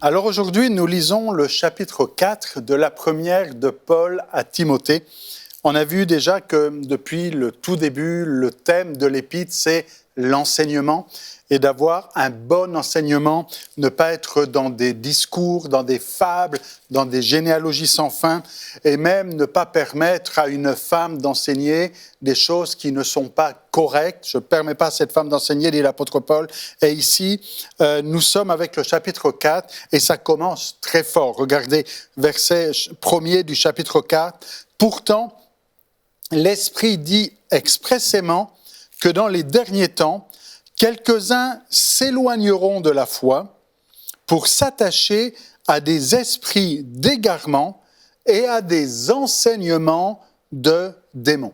Alors aujourd'hui, nous lisons le chapitre 4 de la première de Paul à Timothée. On a vu déjà que depuis le tout début, le thème de l'épître, c'est l'enseignement et d'avoir un bon enseignement, ne pas être dans des discours, dans des fables, dans des généalogies sans fin et même ne pas permettre à une femme d'enseigner des choses qui ne sont pas correctes. Je ne permets pas à cette femme d'enseigner, dit l'apôtre Paul. Et ici, nous sommes avec le chapitre 4 et ça commence très fort. Regardez, verset 1er du chapitre 4. Pourtant, l'Esprit dit expressément que dans les derniers temps, quelques-uns s'éloigneront de la foi pour s'attacher à des esprits d'égarement et à des enseignements de démons.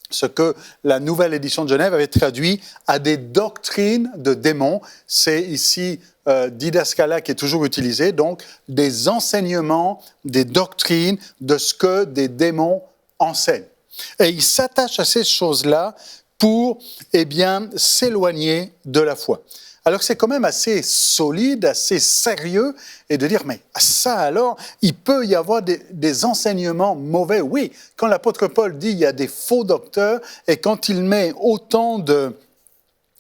Ce que la nouvelle édition de Genève avait traduit à des doctrines de démons. C'est ici didascalia qui est toujours utilisé, donc des enseignements, des doctrines de ce que des démons enseignent. Et il s'attache à ces choses-là pour, s'éloigner de la foi. Alors c'est quand même assez solide, assez sérieux, et de dire, mais ça alors, il peut y avoir des enseignements mauvais. Oui, quand l'apôtre Paul dit, il y a des faux docteurs, et quand il met autant de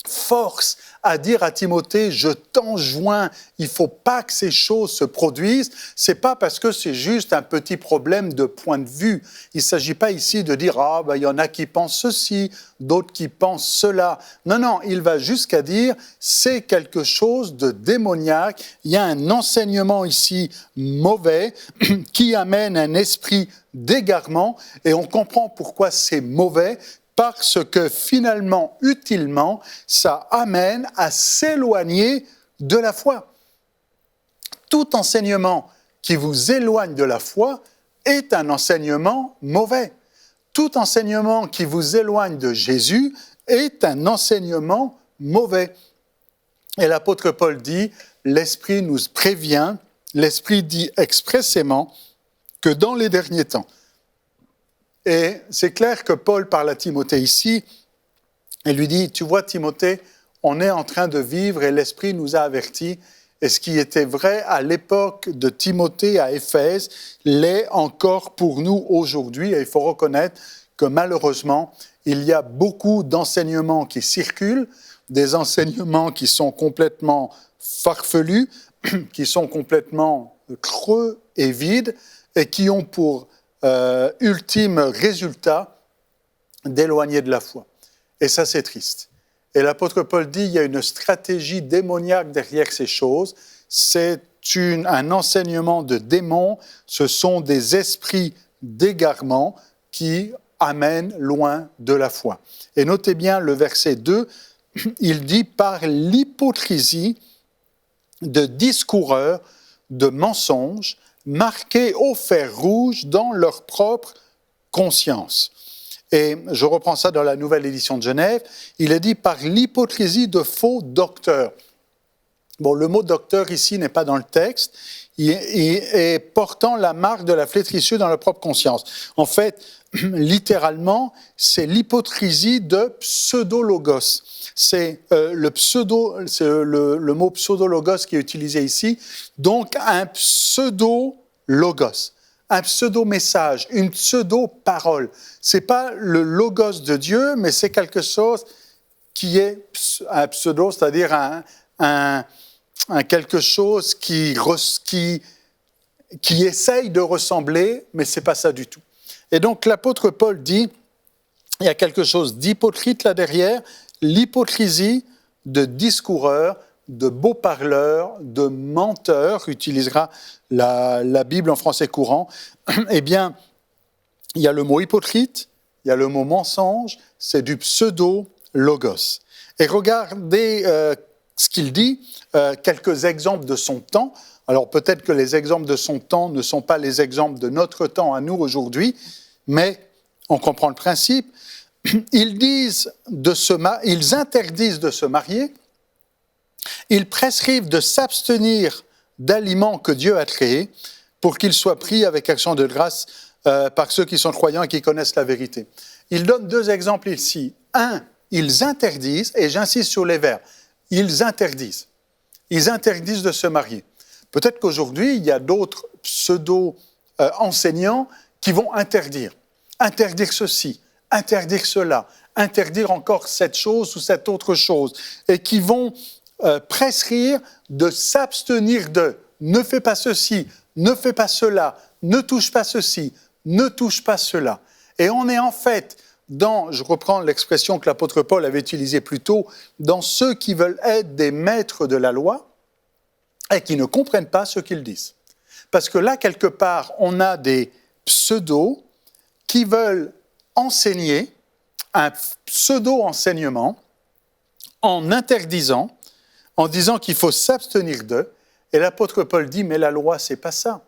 force à dire à Timothée, je t'enjoins, il ne faut pas que ces choses se produisent, ce n'est pas parce que c'est juste un petit problème de point de vue. Il ne s'agit pas ici de dire, il y en a qui pensent ceci, d'autres qui pensent cela. Non, il va jusqu'à dire, c'est quelque chose de démoniaque, il y a un enseignement ici mauvais qui amène un esprit d'égarement, et on comprend pourquoi c'est mauvais, parce que finalement, utilement, ça amène à s'éloigner de la foi. Tout enseignement qui vous éloigne de la foi est un enseignement mauvais. Tout enseignement qui vous éloigne de Jésus est un enseignement mauvais. Et l'apôtre Paul dit, l'Esprit nous prévient, l'Esprit dit expressément que dans les derniers temps, et c'est clair que Paul parle à Timothée ici, et lui dit, tu vois Timothée, on est en train de vivre et l'Esprit nous a avertis, et ce qui était vrai à l'époque de Timothée à Éphèse l'est encore pour nous aujourd'hui, et il faut reconnaître que malheureusement, il y a beaucoup d'enseignements qui circulent, des enseignements qui sont complètement farfelus, qui sont complètement creux et vides, et qui ont pour ultime résultat d'éloigner de la foi. Et ça, c'est triste. Et l'apôtre Paul dit, il y a une stratégie démoniaque derrière ces choses. C'est un enseignement de démons. Ce sont des esprits d'égarement qui amènent loin de la foi. Et notez bien le verset 2, il dit, par l'hypocrisie de discoureurs, de mensonges, marqués au fer rouge dans leur propre conscience. Et je reprends ça dans la nouvelle édition de Genève, il est dit par l'hypocrisie de docteurs. Bon, le mot docteur ici n'est pas dans le texte, et portant la marque de la flétrissure dans leur propre conscience. En fait, littéralement, c'est l'hypocrisie de pseudologos. C'est le mot pseudologos qui est utilisé ici. Donc, un pseudo-logos, un pseudo-message, une pseudo-parole. Ce n'est pas le logos de Dieu, mais c'est quelque chose qui est un pseudo, c'est-à-dire un quelque chose qui essaye de ressembler, mais ce n'est pas ça du tout. Et donc, l'apôtre Paul dit, il y a quelque chose d'hypocrite là derrière, l'hypocrisie de discoureurs, de beaux parleurs, de menteurs, utilisera la Bible en français courant. Eh bien, il y a le mot hypocrite, il y a le mot mensonge, c'est du pseudo-logos. Et regardez ce qu'il dit, quelques exemples de son temps. Alors peut-être que les exemples de son temps ne sont pas les exemples de notre temps à nous aujourd'hui, mais on comprend le principe. Ils interdisent de se marier, ils prescrivent de s'abstenir d'aliments que Dieu a créés pour qu'ils soient pris avec action de grâce par ceux qui sont croyants et qui connaissent la vérité. Il donne deux exemples ici. Un, ils interdisent, et j'insiste sur les verbes, ils interdisent de se marier. Peut-être qu'aujourd'hui, il y a d'autres pseudo-enseignants qui vont interdire ceci, interdire cela, interdire encore cette chose ou cette autre chose, et qui vont prescrire de s'abstenir de « ne fais pas ceci, ne fais pas cela, ne touche pas ceci, ne touche pas cela ». Et on est en fait je reprends l'expression que l'apôtre Paul avait utilisée plus tôt, dans ceux qui veulent être des maîtres de la loi et qui ne comprennent pas ce qu'ils disent. Parce que là, quelque part, on a des pseudos qui veulent enseigner un pseudo-enseignement en interdisant, en disant qu'il faut s'abstenir d'eux. Et l'apôtre Paul dit, mais la loi, c'est pas ça.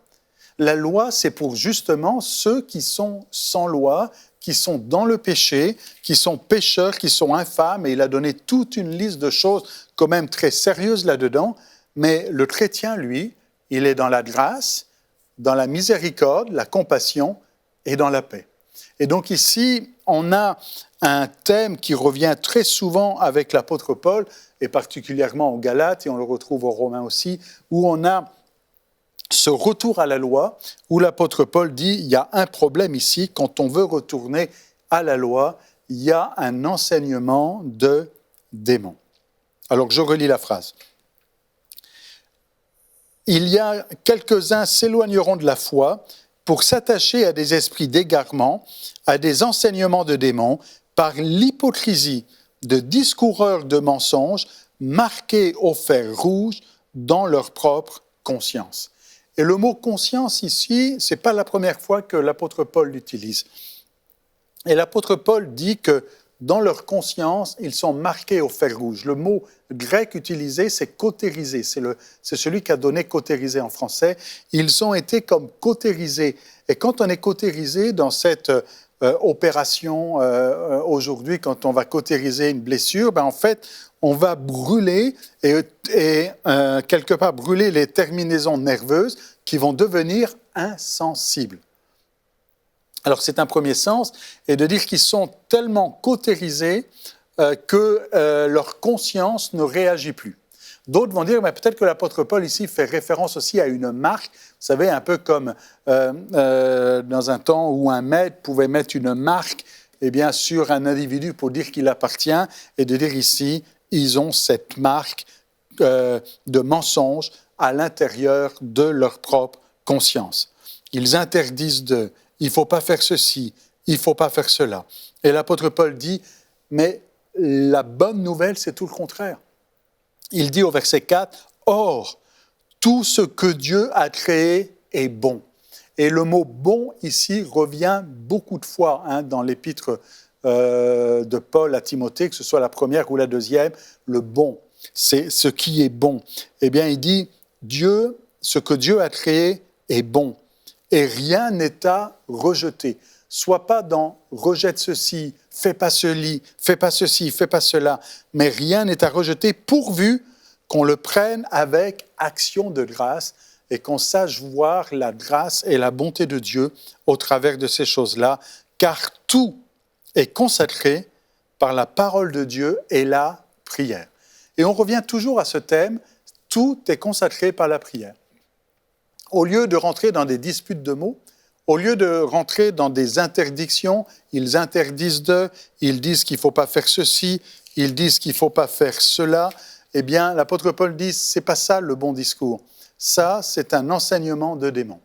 La loi, c'est pour justement ceux qui sont sans loi, qui sont dans le péché, qui sont pécheurs, qui sont infâmes, et il a donné toute une liste de choses quand même très sérieuses là-dedans. Mais le chrétien, lui, il est dans la grâce, dans la miséricorde, la compassion et dans la paix. Et donc ici, on a un thème qui revient très souvent avec l'apôtre Paul, et particulièrement aux Galates, et on le retrouve aux Romains aussi, où on a ce retour à la loi, où l'apôtre Paul dit, il y a un problème ici, quand on veut retourner à la loi, il y a un enseignement de démons. Alors je relis la phrase. Il y a quelques-uns s'éloigneront de la foi pour s'attacher à des esprits d'égarement, à des enseignements de démons, par l'hypocrisie de discoureurs de mensonges marqués au fer rouge dans leur propre conscience. Et le mot conscience ici, ce n'est pas la première fois que l'apôtre Paul l'utilise. Et l'apôtre Paul dit que dans leur conscience, ils sont marqués au fer rouge. Le mot grec utilisé, c'est cautérisé. C'est celui qui a donné cautérisé en français. Ils ont été comme cautérisés. Et quand on est cautérisé dans cette opération aujourd'hui, quand on va cautériser une blessure, en fait, on va brûler et quelque part brûler les terminaisons nerveuses qui vont devenir insensibles. Alors c'est un premier sens, et de dire qu'ils sont tellement cautérisés que leur conscience ne réagit plus. D'autres vont dire, mais peut-être que l'apôtre Paul ici fait référence aussi à une marque, vous savez, un peu comme dans un temps où un maître pouvait mettre une marque sur un individu pour dire qu'il appartient, et de dire ici, ils ont cette marque de mensonge à l'intérieur de leur propre conscience. Ils interdisent il ne faut pas faire ceci, il ne faut pas faire cela. Et l'apôtre Paul dit, mais la bonne nouvelle, c'est tout le contraire. Il dit au verset 4, « Or, tout ce que Dieu a créé est bon. » Et le mot « bon » ici revient beaucoup de fois dans l'épître de Paul à Timothée, que ce soit la première ou la deuxième, le bon, c'est ce qui est bon. Eh bien, il dit, ce que Dieu a créé est bon. Et rien n'est à rejeter. Sois pas dans « rejette ceci, fais pas ceci, fais pas ceci, fais pas cela », mais rien n'est à rejeter pourvu qu'on le prenne avec action de grâce et qu'on sache voir la grâce et la bonté de Dieu au travers de ces choses-là, car tout est consacré par la parole de Dieu et la prière. Et on revient toujours à ce thème, tout est consacré par la prière. Au lieu de rentrer dans des disputes de mots, au lieu de rentrer dans des interdictions, ils interdisent ils disent qu'il ne faut pas faire ceci, ils disent qu'il ne faut pas faire cela, eh bien, l'apôtre Paul dit, c'est pas ça le bon discours. Ça, c'est un enseignement de démons.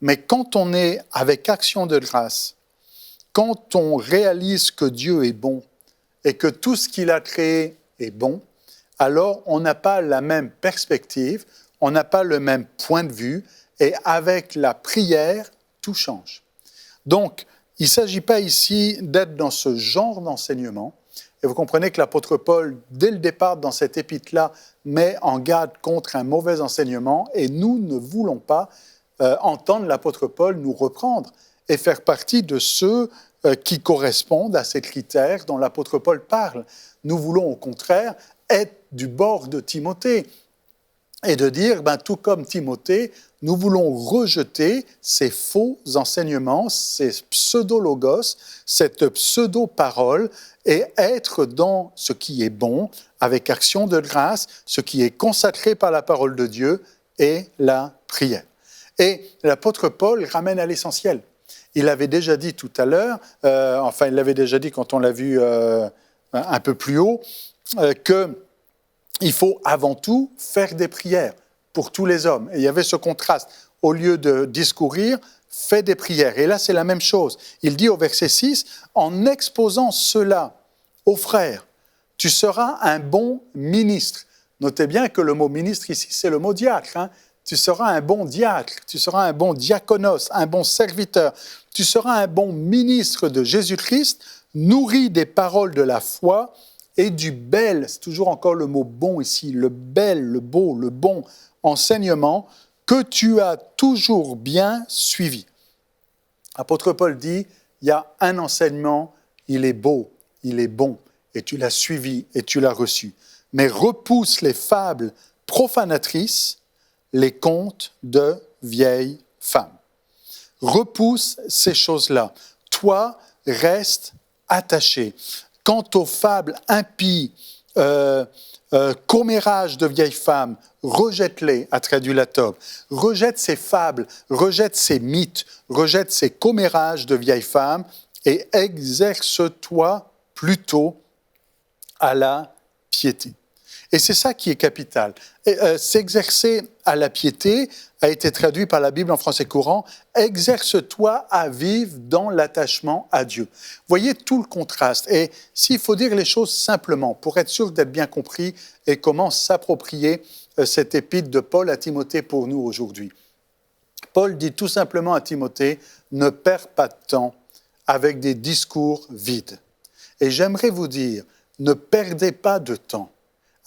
Mais quand on est avec action de grâce, quand on réalise que Dieu est bon et que tout ce qu'il a créé est bon, alors on n'a pas la même perspective, on n'a pas le même point de vue, et avec la prière, tout change. Donc, il ne s'agit pas ici d'être dans ce genre d'enseignement, et vous comprenez que l'apôtre Paul, dès le départ dans cette épître-là, met en garde contre un mauvais enseignement, et nous ne voulons pas entendre l'apôtre Paul nous reprendre et faire partie de ceux qui correspondent à ces critères dont l'apôtre Paul parle. Nous voulons au contraire être du bord de Timothée, et de dire, tout comme Timothée, nous voulons rejeter ces faux enseignements, ces pseudo-logos, cette pseudo-parole, et être dans ce qui est bon, avec action de grâce, ce qui est consacré par la parole de Dieu, et la prière. Et l'apôtre Paul ramène à l'essentiel. Il avait déjà dit tout à l'heure, il l'avait déjà dit quand on l'a vu un peu plus haut, qu'il faut avant tout faire des prières pour tous les hommes. Et il y avait ce contraste. Au lieu de discourir, fais des prières. Et là, c'est la même chose. Il dit au verset 6, « En exposant cela aux frères, tu seras un bon ministre. » Notez bien que le mot ministre ici, c'est le mot diacre. Hein. Tu seras un bon diacre, tu seras un bon diaconos, un bon serviteur. Tu seras un bon ministre de Jésus-Christ, nourri des paroles de la foi et du bel, c'est toujours encore le mot bon ici, le bel, le beau, le bon enseignement que tu as toujours bien suivi. L'apôtre Paul dit, il y a un enseignement, il est beau, il est bon, et tu l'as suivi et tu l'as reçu. Mais repousse les fables profanatrices, les contes de vieilles femmes. Repousse ces choses-là. Toi, reste attaché. Quant aux fables impies, commérages de vieilles femmes, rejette-les, a traduit la Tob. Rejette ces fables, rejette ces mythes, rejette ces commérages de vieilles femmes et exerce-toi plutôt à la piété. Et c'est ça qui est capital. S'exercer à la piété a été traduit par la Bible en français courant, « Exerce-toi à vivre dans l'attachement à Dieu ». Voyez tout le contraste. Et s'il faut dire les choses simplement, pour être sûr d'être bien compris et comment s'approprier cette épître de Paul à Timothée pour nous aujourd'hui. Paul dit tout simplement à Timothée, « Ne perds pas de temps avec des discours vides ». Et j'aimerais vous dire, ne perdez pas de temps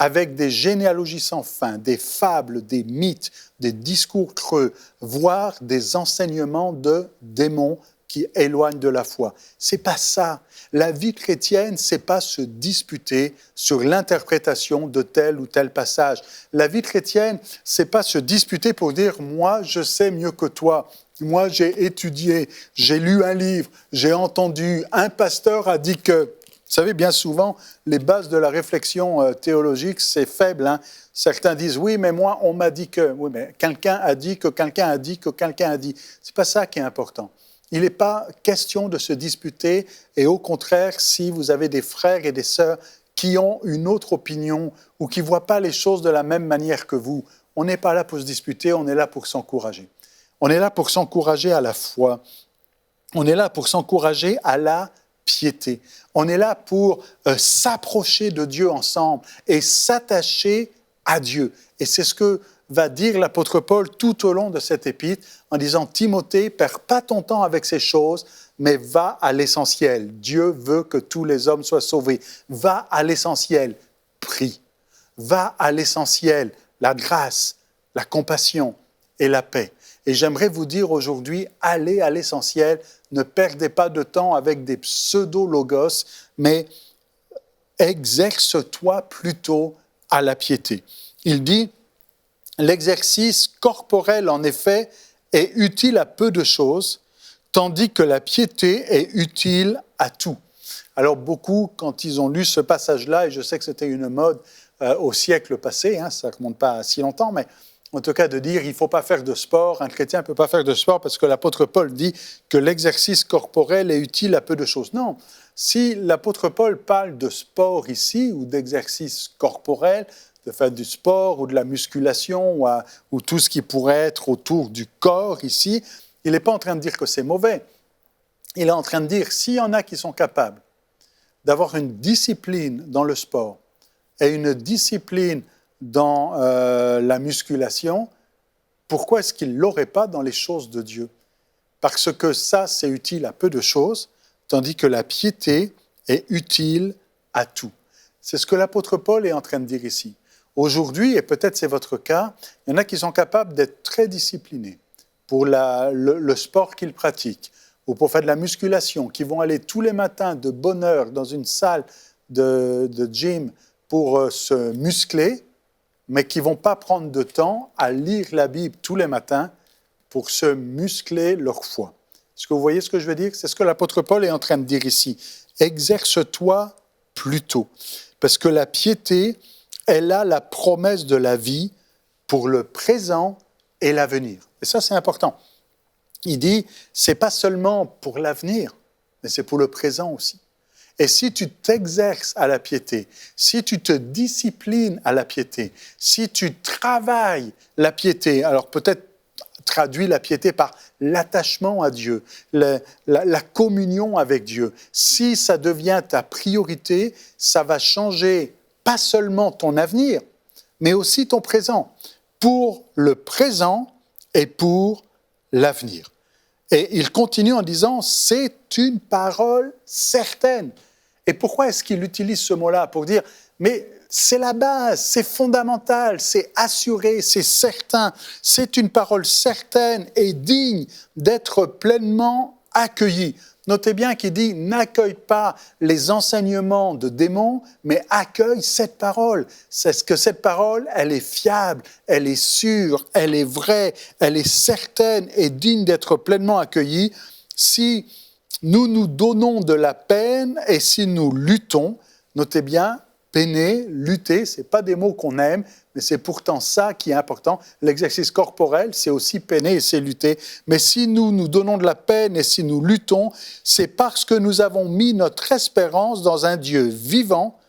avec des généalogies sans fin, des fables, des mythes, des discours creux, voire des enseignements de démons qui éloignent de la foi. C'est pas ça. La vie chrétienne, c'est pas se disputer sur l'interprétation de tel ou tel passage. La vie chrétienne, c'est pas se disputer pour dire « moi, je sais mieux que toi ». Moi, j'ai étudié, j'ai lu un livre, j'ai entendu, un pasteur a dit que... Vous savez, bien souvent, les bases de la réflexion théologique, c'est faible. Hein. Certains disent, oui, mais moi, on m'a dit que... Oui, mais quelqu'un a dit que quelqu'un a dit que quelqu'un a dit. Ce n'est pas ça qui est important. Il n'est pas question de se disputer. Et au contraire, si vous avez des frères et des sœurs qui ont une autre opinion ou qui ne voient pas les choses de la même manière que vous, on n'est pas là pour se disputer, on est là pour s'encourager. On est là pour s'encourager à la foi. On est là pour s'encourager à la piété. On est là pour s'approcher de Dieu ensemble et s'attacher à Dieu. Et c'est ce que va dire l'apôtre Paul tout au long de cette épître en disant « Timothée, perds pas ton temps avec ces choses, mais va à l'essentiel. Dieu veut que tous les hommes soient sauvés. Va à l'essentiel. Prie. Va à l'essentiel. La grâce, la compassion et la paix. » Et j'aimerais vous dire aujourd'hui, allez à l'essentiel, ne perdez pas de temps avec des pseudo-logos, mais exerce-toi plutôt à la piété. Il dit, l'exercice corporel, en effet, est utile à peu de choses, tandis que la piété est utile à tout. Alors beaucoup, quand ils ont lu ce passage-là, et je sais que c'était une mode au siècle passé, hein, ça ne remonte pas à si longtemps, mais en tout cas de dire il ne faut pas faire de sport, un chrétien ne peut pas faire de sport parce que l'apôtre Paul dit que l'exercice corporel est utile à peu de choses. Non, si l'apôtre Paul parle de sport ici ou d'exercice corporel, de faire du sport ou de la musculation ou tout ce qui pourrait être autour du corps ici, il n'est pas en train de dire que c'est mauvais. Il est en train de dire s'il y en a qui sont capables d'avoir une discipline dans le sport et une discipline dans la musculation, pourquoi est-ce qu'il ne l'aurait pas dans les choses de Dieu? Parce que ça, c'est utile à peu de choses, tandis que la piété est utile à tout. C'est ce que l'apôtre Paul est en train de dire ici. Aujourd'hui, et peut-être c'est votre cas, il y en a qui sont capables d'être très disciplinés pour le sport qu'ils pratiquent ou pour faire de la musculation, qui vont aller tous les matins de bonne heure dans une salle de gym pour se muscler, mais qui ne vont pas prendre de temps à lire la Bible tous les matins pour se muscler leur foi. Est-ce que vous voyez ce que je veux dire? C'est ce que l'apôtre Paul est en train de dire ici. Exerce-toi plutôt, parce que la piété, elle a la promesse de la vie pour le présent et l'avenir. Et ça, c'est important. Il dit, c'est pas seulement pour l'avenir, mais c'est pour le présent aussi. Et si tu t'exerces à la piété, si tu te disciplines à la piété, si tu travailles la piété, alors peut-être traduis la piété par l'attachement à Dieu, la communion avec Dieu. Si ça devient ta priorité, ça va changer pas seulement ton avenir, mais aussi ton présent, pour le présent et pour l'avenir. Et il continue en disant, c'est une parole certaine. Et pourquoi est-ce qu'il utilise ce mot-là? Pour dire, mais c'est la base, c'est fondamental, c'est assuré, c'est certain. C'est une parole certaine et digne d'être pleinement accueillie. Notez bien qu'il dit, n'accueille pas les enseignements de démons, mais accueille cette parole. C'est que cette parole, elle est fiable, elle est sûre, elle est vraie, elle est certaine et digne d'être pleinement accueillie. Si nous nous donnons de la peine et si nous luttons, notez bien, peiner, lutter, ce n'est pas des mots qu'on aime, mais c'est pourtant ça qui est important. L'exercice corporel, c'est aussi peiner et c'est lutter. Mais si nous nous donnons de la peine et si nous luttons, c'est parce que nous avons mis notre espérance dans un Dieu vivant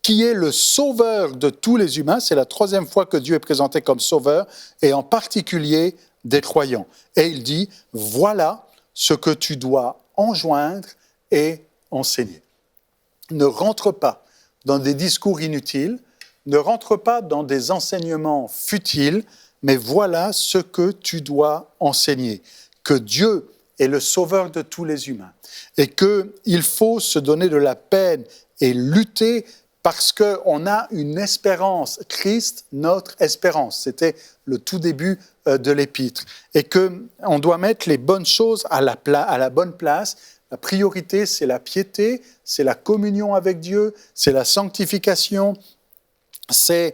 qui est le sauveur de tous les humains. C'est la 3e fois que Dieu est présenté comme sauveur, et en particulier des croyants. Et il dit, voilà ce que tu dois enjoindre et enseigner. Ne rentre pas dans des discours inutiles, ne rentre pas dans des enseignements futiles, mais voilà ce que tu dois enseigner. Que Dieu est le sauveur de tous les humains et qu'il faut se donner de la peine et lutter parce qu'on a une espérance. Christ, notre espérance. C'était le tout début de l'épître. Et qu'on doit mettre les bonnes choses à la bonne place. La priorité, c'est la piété, c'est la communion avec Dieu, c'est la sanctification, c'est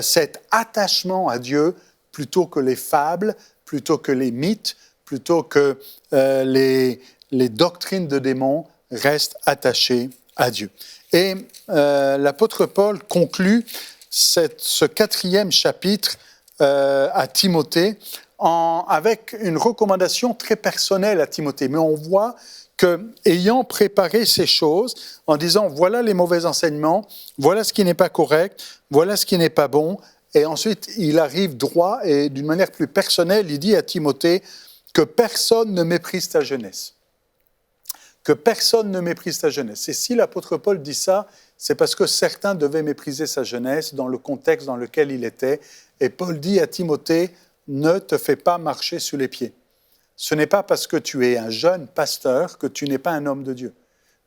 cet attachement à Dieu plutôt que les fables, plutôt que les mythes, plutôt que les doctrines de démons. Reste attaché à Dieu. Et l'apôtre Paul conclut ce 4e chapitre à Timothée avec une recommandation très personnelle à Timothée. Mais on voit qu'ayant préparé ces choses, en disant voilà les mauvais enseignements, voilà ce qui n'est pas correct, voilà ce qui n'est pas bon, et ensuite il arrive droit et d'une manière plus personnelle, il dit à Timothée que personne ne méprise ta jeunesse. Que personne ne méprise ta jeunesse. Et si l'apôtre Paul dit ça, c'est parce que certains devaient mépriser sa jeunesse dans le contexte dans lequel il était. Et Paul dit à Timothée, ne te fais pas marcher sous les pieds. Ce n'est pas parce que tu es un jeune pasteur que tu n'es pas un homme de Dieu.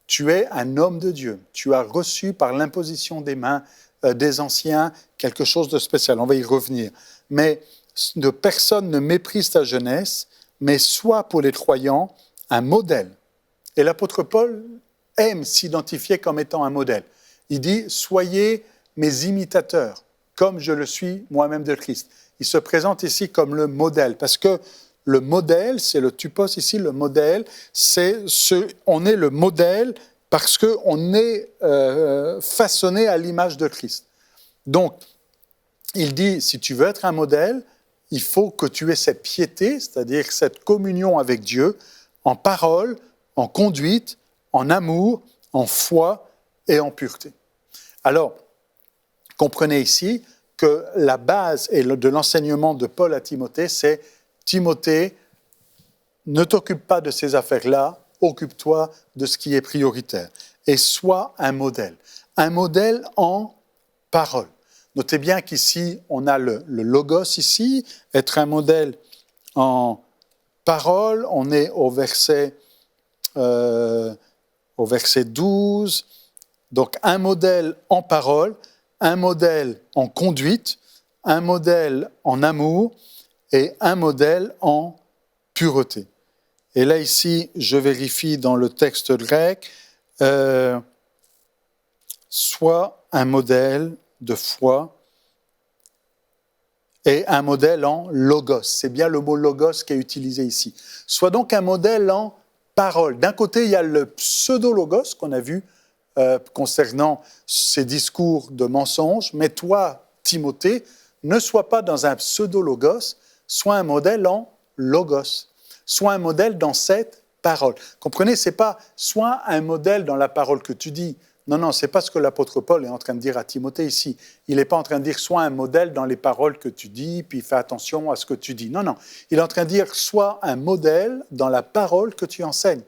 Tu es un homme de Dieu. Tu as reçu par l'imposition des mains des anciens quelque chose de spécial. On va y revenir. Mais personne ne méprise ta jeunesse, mais sois pour les croyants un modèle. Et l'apôtre Paul aime s'identifier comme étant un modèle. Il dit, soyez mes imitateurs, comme je le suis moi-même de Christ. Il se présente ici comme le modèle, parce que le modèle, c'est le typos ici, le modèle, on est le modèle parce qu'on est façonné à l'image de Christ. Donc, il dit, si tu veux être un modèle, il faut que tu aies cette piété, c'est-à-dire cette communion avec Dieu, en parole, en conduite, en amour, en foi et en pureté. Alors, comprenez ici que la base de l'enseignement de Paul à Timothée, c'est Timothée, ne t'occupe pas de ces affaires-là, occupe-toi de ce qui est prioritaire. Et sois un modèle en parole. Notez bien qu'ici, on a le logos ici, être un modèle en parole, on est au verset 12, donc un modèle en parole, un modèle en conduite, un modèle en amour et un modèle en pureté. Et là ici, je vérifie dans le texte grec, soit un modèle de foi et un modèle en logos. C'est bien le mot logos qui est utilisé ici. Soit donc un modèle en parole. D'un côté, il y a le pseudo-logos qu'on a vu concernant ces discours de mensonges, mais toi, Timothée, ne sois pas dans un pseudo-logos, sois un modèle en logos. Sois un modèle dans cette parole. Comprenez, ce n'est pas sois un modèle dans la parole que tu dis. Non, ce n'est pas ce que l'apôtre Paul est en train de dire à Timothée ici. Il n'est pas en train de dire sois un modèle dans les paroles que tu dis, puis fais attention à ce que tu dis. Non. Il est en train de dire sois un modèle dans la parole que tu enseignes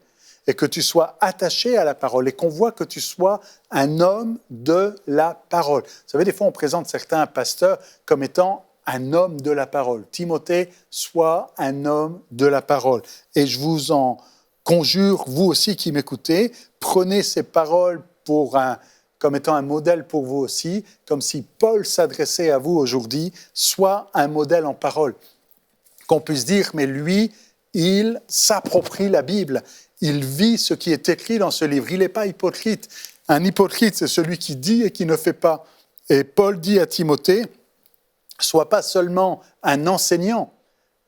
et que tu sois attaché à la parole et qu'on voit que tu sois un homme de la parole. Vous savez, des fois, on présente certains pasteurs comme étant un homme de la parole. Timothée, sois un homme de la parole. Et je vous en conjure, vous aussi qui m'écoutez, prenez ces paroles comme étant un modèle pour vous aussi, comme si Paul s'adressait à vous aujourd'hui, soit un modèle en parole. Qu'on puisse dire, mais lui, il s'approprie la Bible, il vit ce qui est écrit dans ce livre, il n'est pas hypocrite. Un hypocrite, c'est celui qui dit et qui ne fait pas. Et Paul dit à Timothée, sois pas seulement un enseignant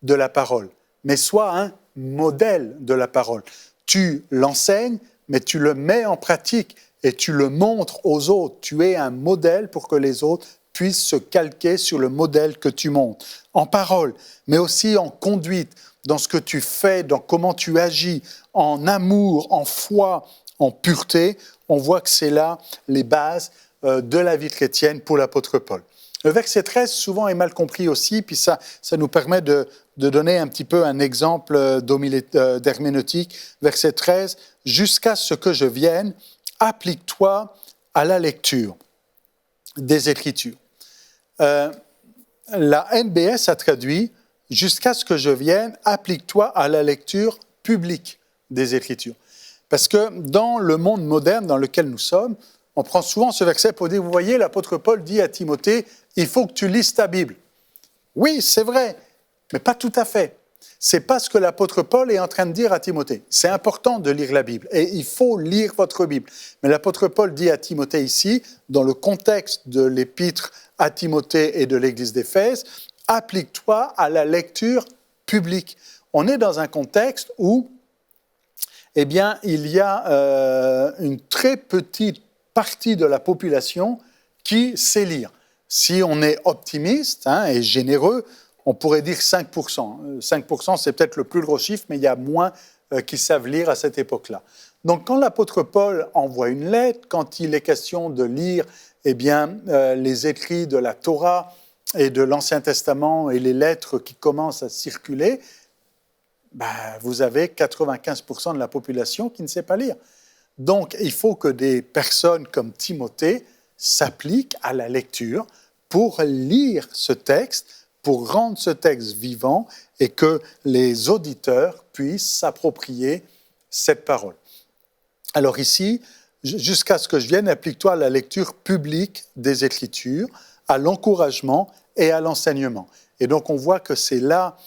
de la parole, mais sois un modèle de la parole. Tu l'enseignes, mais tu le mets en pratique. Et tu le montres aux autres. Tu es un modèle pour que les autres puissent se calquer sur le modèle que tu montres. En parole, mais aussi en conduite, dans ce que tu fais, dans comment tu agis, en amour, en foi, en pureté. On voit que c'est là les bases de la vie chrétienne pour l'apôtre Paul. Le verset 13, souvent, est mal compris aussi, puis ça nous permet de donner un petit peu un exemple d'herméneutique. Verset 13, « Jusqu'à ce que je vienne, applique-toi à la lecture des Écritures. » La NBS a traduit « Jusqu'à ce que je vienne, applique-toi à la lecture publique des Écritures. » Parce que dans le monde moderne dans lequel nous sommes, on prend souvent ce verset pour dire, vous voyez, l'apôtre Paul dit à Timothée, il faut que tu lises ta Bible. Oui, c'est vrai, mais pas tout à fait. C'est pas ce que l'apôtre Paul est en train de dire à Timothée. C'est important de lire la Bible et il faut lire votre Bible. Mais l'apôtre Paul dit à Timothée ici, dans le contexte de l'épître à Timothée et de l'église d'Éphèse, applique-toi à la lecture publique. On est dans un contexte où, il y a une très petite partie de la population qui sait lire. Si on est optimiste et généreux, on pourrait dire 5%. 5%, c'est peut-être le plus gros chiffre, mais il y a moins qui savent lire à cette époque-là. Donc, quand l'apôtre Paul envoie une lettre, quand il est question de lire les écrits de la Torah et de l'Ancien Testament et les lettres qui commencent à circuler, vous avez 95% de la population qui ne sait pas lire. Donc, il faut que des personnes comme Timothée s'appliquent à la lecture pour lire ce texte, pour rendre ce texte vivant et que les auditeurs puissent s'approprier cette parole. Alors ici, jusqu'à ce que je vienne, applique-toi à la lecture publique des Écritures, à l'encouragement et à l'enseignement. Et donc on voit que c'est là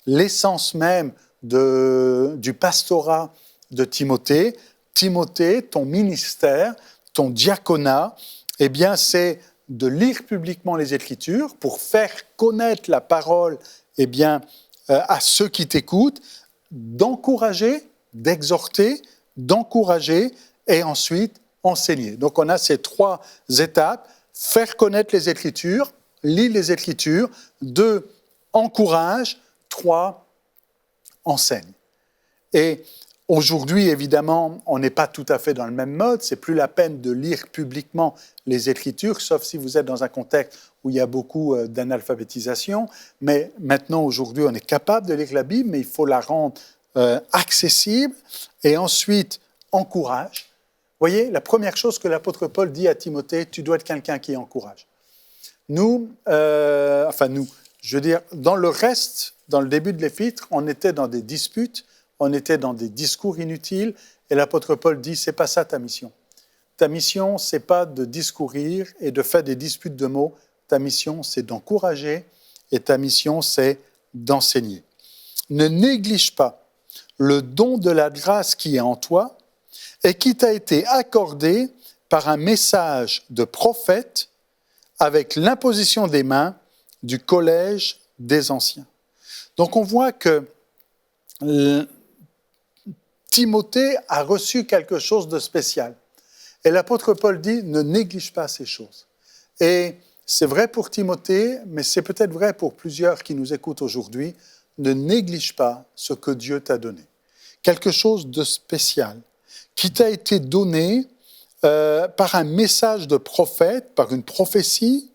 l'essence même du pastorat de Timothée. Timothée, ton ministère, ton diaconat, c'est de lire publiquement les Écritures pour faire connaître la parole à ceux qui t'écoutent, d'encourager, d'exhorter, d'encourager et ensuite enseigner. Donc on a ces trois étapes, faire connaître les Écritures, lire les Écritures, 2, encourage, 3, enseigne. Et aujourd'hui, évidemment, on n'est pas tout à fait dans le même mode. C'est plus la peine de lire publiquement les Écritures, sauf si vous êtes dans un contexte où il y a beaucoup d'analphabétisation. Mais maintenant, aujourd'hui, on est capable de lire la Bible, mais il faut la rendre accessible et ensuite encourage. Vous voyez, la première chose que l'apôtre Paul dit à Timothée, tu dois être quelqu'un qui encourage. Nous, je veux dire, dans le reste, dans le début de l'épître, on était dans des disputes, on était dans des discours inutiles, et l'apôtre Paul dit, c'est pas ça ta mission. Ta mission, c'est pas de discourir et de faire des disputes de mots. Ta mission, c'est d'encourager, et ta mission, c'est d'enseigner. Ne néglige pas le don de la grâce qui est en toi et qui t'a été accordé par un message de prophète avec l'imposition des mains du collège des anciens. Donc on voit que Timothée a reçu quelque chose de spécial. Et l'apôtre Paul dit, ne néglige pas ces choses. Et c'est vrai pour Timothée, mais c'est peut-être vrai pour plusieurs qui nous écoutent aujourd'hui. Ne néglige pas ce que Dieu t'a donné. Quelque chose de spécial qui t'a été donné par un message de prophète, par une prophétie,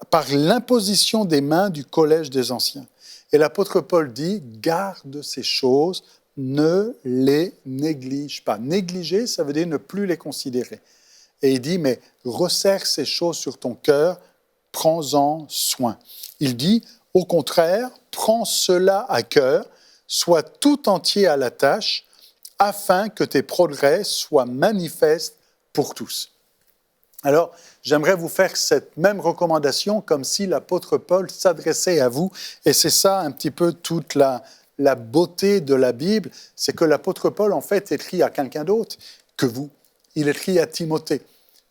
par l'imposition des mains du collège des anciens. Et l'apôtre Paul dit, garde ces choses, ne les néglige pas. Négliger, ça veut dire ne plus les considérer. Et il dit, mais resserre ces choses sur ton cœur, prends-en soin. Il dit, au contraire, prends cela à cœur, sois tout entier à la tâche, afin que tes progrès soient manifestes pour tous. Alors, j'aimerais vous faire cette même recommandation comme si l'apôtre Paul s'adressait à vous. Et c'est ça un petit peu toute la beauté de la Bible, c'est que l'apôtre Paul, en fait, écrit à quelqu'un d'autre que vous. Il écrit à Timothée.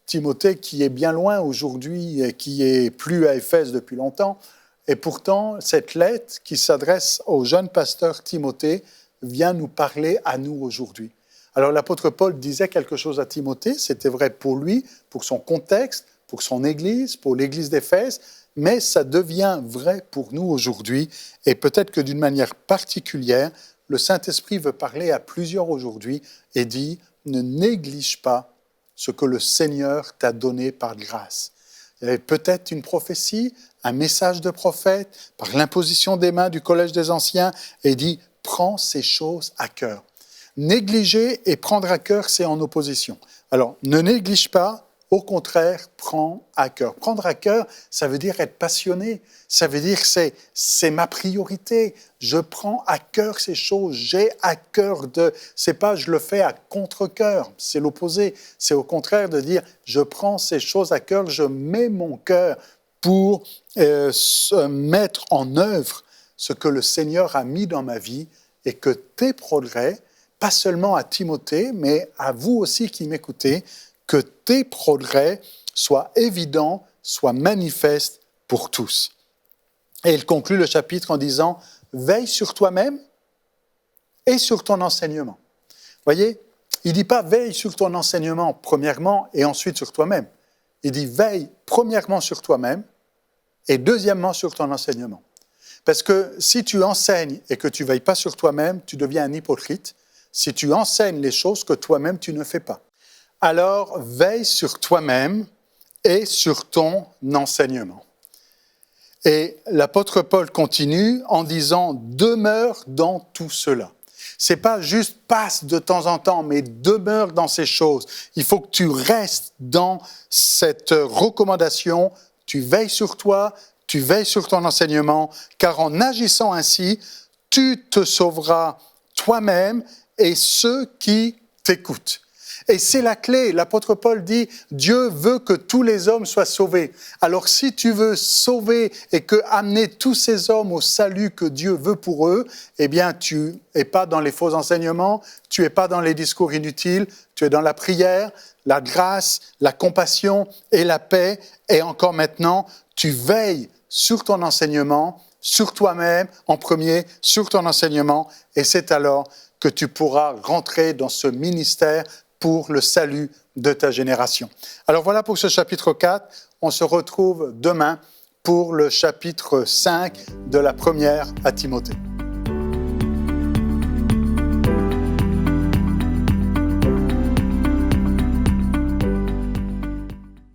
Timothée qui est bien loin aujourd'hui et qui est plus à Éphèse depuis longtemps. Et pourtant, cette lettre qui s'adresse au jeune pasteur Timothée vient nous parler à nous aujourd'hui. Alors l'apôtre Paul disait quelque chose à Timothée, c'était vrai pour lui, pour son contexte, pour son Église, pour l'Église d'Éphèse, mais ça devient vrai pour nous aujourd'hui. Et peut-être que d'une manière particulière, le Saint-Esprit veut parler à plusieurs aujourd'hui et dit « Ne néglige pas ce que le Seigneur t'a donné par grâce. » Il y avait peut-être une prophétie, un message de prophète, par l'imposition des mains du collège des anciens, et dit « Prends ces choses à cœur. » Négliger et prendre à cœur, c'est en opposition. Alors, ne néglige pas, au contraire, prends à cœur. Prendre à cœur, ça veut dire être passionné. Ça veut dire c'est ma priorité. Je prends à cœur ces choses. J'ai à cœur de... C'est pas je le fais à contre-cœur. C'est l'opposé. C'est au contraire de dire je prends ces choses à cœur, je mets mon cœur pour mettre en œuvre ce que le Seigneur a mis dans ma vie et que tes progrès, pas seulement à Timothée, mais à vous aussi qui m'écoutez, que tes progrès soient évidents, soient manifestes pour tous. Et il conclut le chapitre en disant « Veille sur toi-même et sur ton enseignement. » Voyez, il ne dit pas « Veille sur ton enseignement premièrement et ensuite sur toi-même. » Il dit « Veille premièrement sur toi-même et deuxièmement sur ton enseignement. » Parce que si tu enseignes et que tu ne veilles pas sur toi-même, tu deviens un hypocrite. Si tu enseignes les choses que toi-même tu ne fais pas. Alors, veille sur toi-même et sur ton enseignement. Et l'apôtre Paul continue en disant « Demeure dans tout cela ». Ce n'est pas juste « passe de temps en temps », mais demeure dans ces choses. Il faut que tu restes dans cette recommandation. Tu veilles sur toi, tu veilles sur ton enseignement, car en agissant ainsi, tu te sauveras toi-même et ceux qui t'écoutent. Et c'est la clé. L'apôtre Paul dit, Dieu veut que tous les hommes soient sauvés. Alors si tu veux sauver et amener tous ces hommes au salut que Dieu veut pour eux, eh bien tu n'es pas dans les faux enseignements, tu n'es pas dans les discours inutiles, tu es dans la prière, la grâce, la compassion et la paix. Et encore maintenant, tu veilles sur ton enseignement, sur toi-même en premier, sur ton enseignement. Et c'est alors que tu pourras rentrer dans ce ministère pour le salut de ta génération. Alors voilà pour ce chapitre 4. On se retrouve demain pour le chapitre 5 de la première à Timothée.